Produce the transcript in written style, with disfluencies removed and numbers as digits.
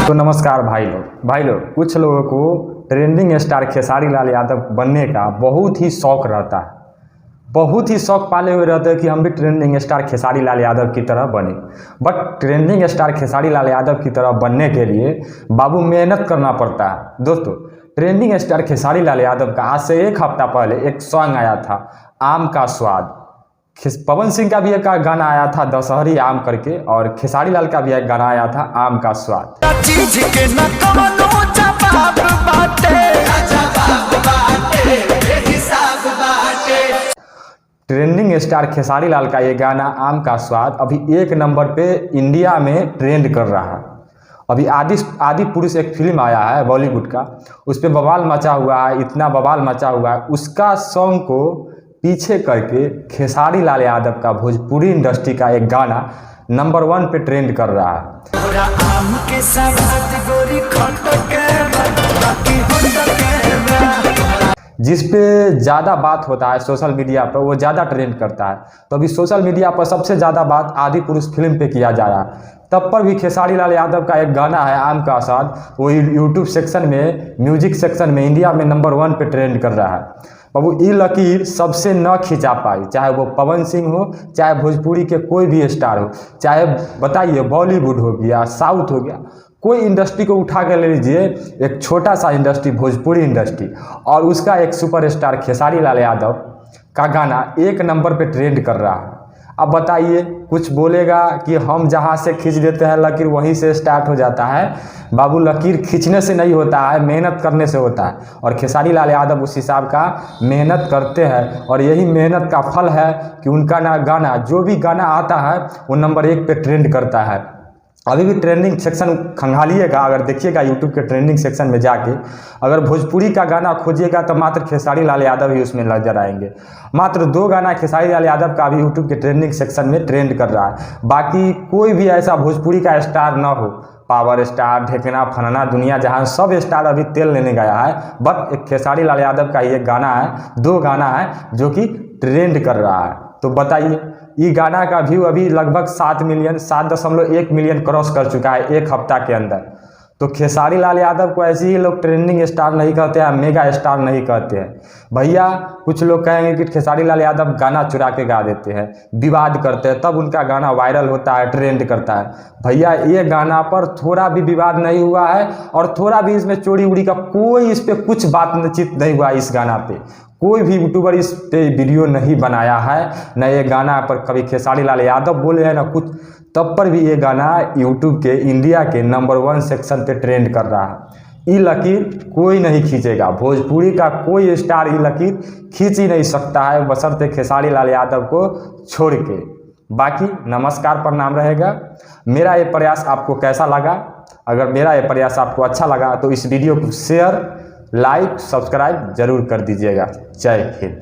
तो नमस्कार भाई लोग कुछ लोगों को ट्रेंडिंग स्टार खेसारी लाल यादव बनने का बहुत ही शौक रहता है, बहुत ही शौक पाले हुए रहते हैं कि हम भी ट्रेंडिंग स्टार खेसारी लाल यादव की तरह बने। But trending star Khesari Lal Yadav की तरह बनने के लिए बाबू मेहनत करना पड़ता है। दोस्तों, ट्रेंडिंग स्टार खेसारी लाल यादव का आज से एक हफ्ता पहले एक सॉन्ग आया था, आम का स्वाद। पवन सिंह का भी एक गाना आया था, दशहरी आम करके, और खेसारी लाल का भी एक गाना आया था, आम का स्वाद। ट्रेंडिंग स्टार खेसारी लाल का ये गाना आम का स्वाद अभी 1 नंबर पे इंडिया में ट्रेंड कर रहा है। अभी आदि पुरुष एक फिल्म आया है बॉलीवुड का, उस पर बवाल मचा हुआ है, इतना बवाल मचा हुआ है। उसका सॉन्ग को पीछे करके खेसारी लाल यादव का भोजपुरी इंडस्ट्री का एक गाना नंबर 1 पे ट्रेंड कर रहा है। जिस पे ज़्यादा बात होता है सोशल मीडिया पर, वो ज़्यादा ट्रेंड करता है। तो अभी सोशल मीडिया पर सबसे ज़्यादा बात आदि पुरुष फिल्म पे किया जा रहा है। तब पर भी खेसारी लाल यादव का एक गाना है, आम का स्वाद, वो यूट्यूब सेक्शन में, म्यूजिक सेक्शन में इंडिया में नंबर 1 पे ट्रेंड कर रहा है। अब वो ये लकीर सबसे न खिंचा पाई, चाहे वो पवन सिंह हो, चाहे भोजपुरी के कोई भी स्टार हो, चाहे बताइए बॉलीवुड हो गया, साउथ हो गया, कोई इंडस्ट्री को उठा कर ले लीजिए, एक छोटा सा इंडस्ट्री भोजपुरी इंडस्ट्री, और उसका एक सुपरस्टार खेसारी लाल यादव का गाना 1 नंबर पे ट्रेंड कर रहा है। अब बताइए, कुछ बोलेगा कि हम जहाँ से खींच देते हैं लकीर वहीं से स्टार्ट हो जाता है। बाबू, लकीर खींचने से नहीं होता है, मेहनत करने से होता है, और खेसारी लाल यादव उस हिसाब का मेहनत करते हैं, और यही मेहनत का फल है कि उनका गाना जो भी गाना आता है वो नंबर 1 पे ट्रेंड करता है। अभी भी ट्रेंडिंग सेक्शन खंगालिएगा, अगर देखिएगा यूट्यूब के ट्रेंडिंग सेक्शन में जाके, अगर भोजपुरी का गाना खोजिएगा तो मात्र खेसारी लाल यादव ही उसमें नजर आएंगे। मात्र 2 गाना खेसारी लाल यादव का भी यूट्यूब के ट्रेंडिंग सेक्शन में ट्रेंड कर रहा है। बाकी कोई भी ऐसा भोजपुरी का स्टार ना हो, पावर स्टार, ढेकना, फनाना, दुनिया जहां सब स्टार अभी तेल लेने गया है, बट एक खेसारी लाल यादव का ये गाना है, 2 गाना है जो कि ट्रेंड कर रहा है। तो बताइए, ये गाना का व्यू अभी लगभग 7.1 मिलियन क्रॉस कर चुका है 1 हफ्ता के अंदर। तो खेसारी लाल यादव को ऐसे ही लोग ट्रेंडिंग स्टार नहीं कहते हैं, मेगा स्टार नहीं कहते हैं। भैया, कुछ लोग कहेंगे कि खेसारी लाल यादव गाना चुरा के गा देते हैं, विवाद करते हैं, तब उनका गाना वायरल होता है, ट्रेंड करता है। भैया, ये गाना पर थोड़ा भी विवाद नहीं हुआ है, और थोड़ा भी इसमें चोरी उड़ी का कोई इस पर कुछ बातचीत नहीं हुआ। इस गाना पे कोई भी यूट्यूबर इस पे वीडियो नहीं बनाया है, न ये गाना पर कभी खेसारी लाल यादव बोले हैं, ना कुछ। तब पर भी ये गाना यूट्यूब के इंडिया के नंबर 1 सेक्शन पे ट्रेंड कर रहा है। ये लकीर कोई नहीं खींचेगा, भोजपुरी का कोई स्टार ये लकीर खींच ही नहीं सकता है, बशर्ते खेसारी लाल यादव को छोड़ के। बाकी नमस्कार प्रणाम रहेगा। मेरा ये प्रयास आपको कैसा लगा? अगर मेरा ये प्रयास आपको अच्छा लगा तो इस वीडियो को शेयर, लाइक, सब्सक्राइब जरूर कर दीजिएगा। जय हिंद।